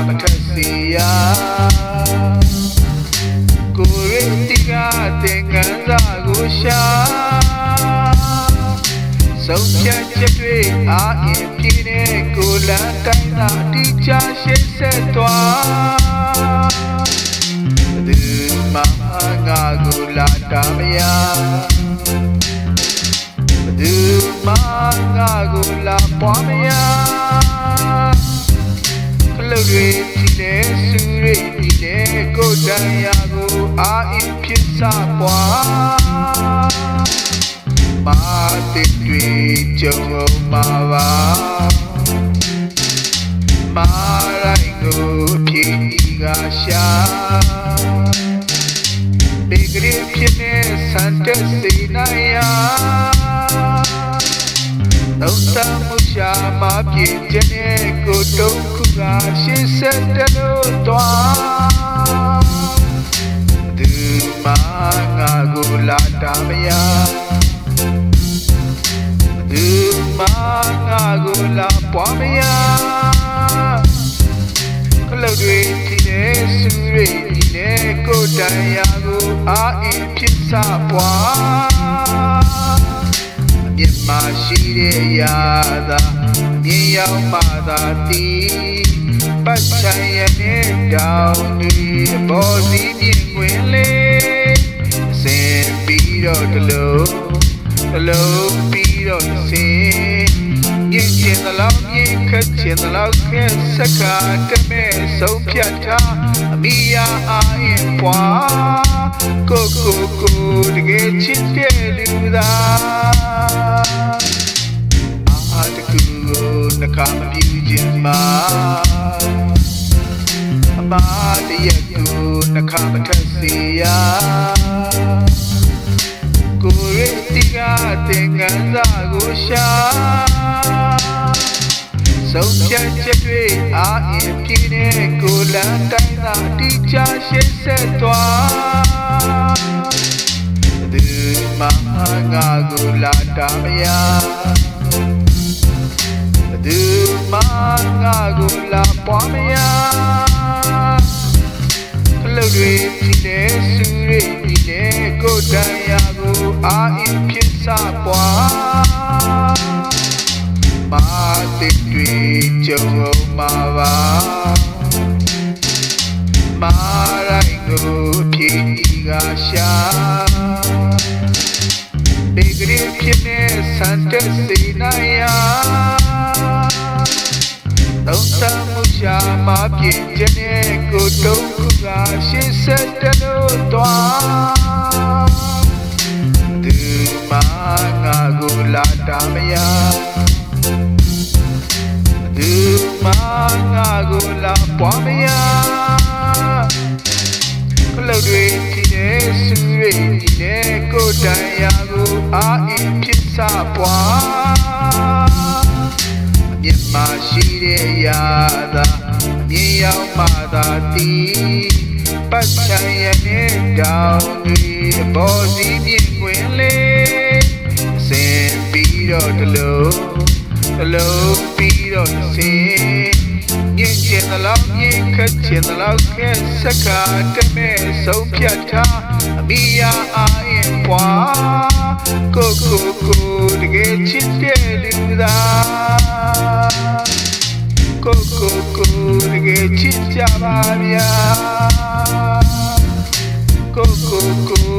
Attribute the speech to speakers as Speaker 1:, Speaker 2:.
Speaker 1: မထက်စီယာကိုရတိကတင်ကန်းစာကိုရှာဆုံးဖြတ်ချက်တွေအားအင်ပြည့်တဲ့ကိုလန်းတိုင်းသာတိကျရှင်းဆက်သွားဒီမှာငါကိုလာတာမရဒီမှာငါကိုလာပွားမရကလူတွေဒီလေစုတွေဒီလေကိုတန်ရာကိုအားအင်ဖြစ်စားပွားမာတိတွေကြုံမှာပါမာရိုင်းကိုဖြေကရှာဘေကရီဖြစ်နေစန်တက်စီနိုင်ယာတော့တမှုရှာမပြည့်တဲ့ကိုတုံးခုကရှင်းဆက်တယ်လို့သွားဒီမှာငါကိုလာတာမရဒီမှာငါကိုလာပွားမရကလုတ်တွေဒီနဲ့စုတွေဒီနဲ့ကိုတန်ရာကိုအားအင်ဖြစ်စားပွားမြင်မရှိတဲ့ရာသာမြင်ရောက်မှသာတီးပတ်ချင်ရတဲ့တောင်တွေဘောစီမြင်ခွင်လေးအစင်ပြီးတော့တလုံးပြီးတော့စင်မြင်ချင်သလောက်မြင်ခက်ချင်သလောက်ခက်စကားတမဲ့ဆုံးဖြတ်ထားအမိယာအားရင်ပွားကိုတကယ်ချစ်တဲ့လူသားအားတကူကိုနှခါမပြူခြင်းမှာအမတရက်ကိုနှခါမထက်စီယာကိုရတိကတင်ကန်းစာကိုရှာဆုံးဖြတ်ချက်တွေအားအင်ပြည့်တဲ့ကိုလန်းတိုင်းသာတိကျရှင်းဆက်သွားဒီမှာငါကိုလာတာမရဒီမှာငါကိုလာပွားမရကလုတ်တွေဒီနဲ့စုတွေဒီနဲ့ကိုတန်ရာကိုအားအင်ဖြစ်စားပွားမာတိတွေကြုံမှာပါမာရိုင်းကိုဖြေကရှာဘေကရီဖြစ်နေစန်တက်စီနိုင်ယာတော့တမှုရှာမပြည့်တဲ့ကိုတုံးခုကရှင်းဆက်တယ်လို့သွားဒီမှာငါကိုလာတာမရဒီမှာငါကိုလာပွားမရကလုတ်တွေဒီနဲ့စုတွေဒီနဲ့ကိုတန်ရာကိုအားအင်ဖြစ်စားပွားမြင်မရှိတဲ့ရာသာမြင်ရောက်မှသာတီးပတ်ချင်ရတဲ့တောင်တွေဘောစီမြင်ခွင်လေးအစင်ပြီးတော့တလုံးပြီးတော့စင်မြင်ချင်သလောက်မြင်ခက်ချင်သလောက်ခက်စကားတမဲ့ဆုံးဖြတ်ထားအမိယာအားရင်ပွားကိုတကယ်ချစ်တဲ့လူသားကိုတကယ်ချစ်ကြပါဗျာကို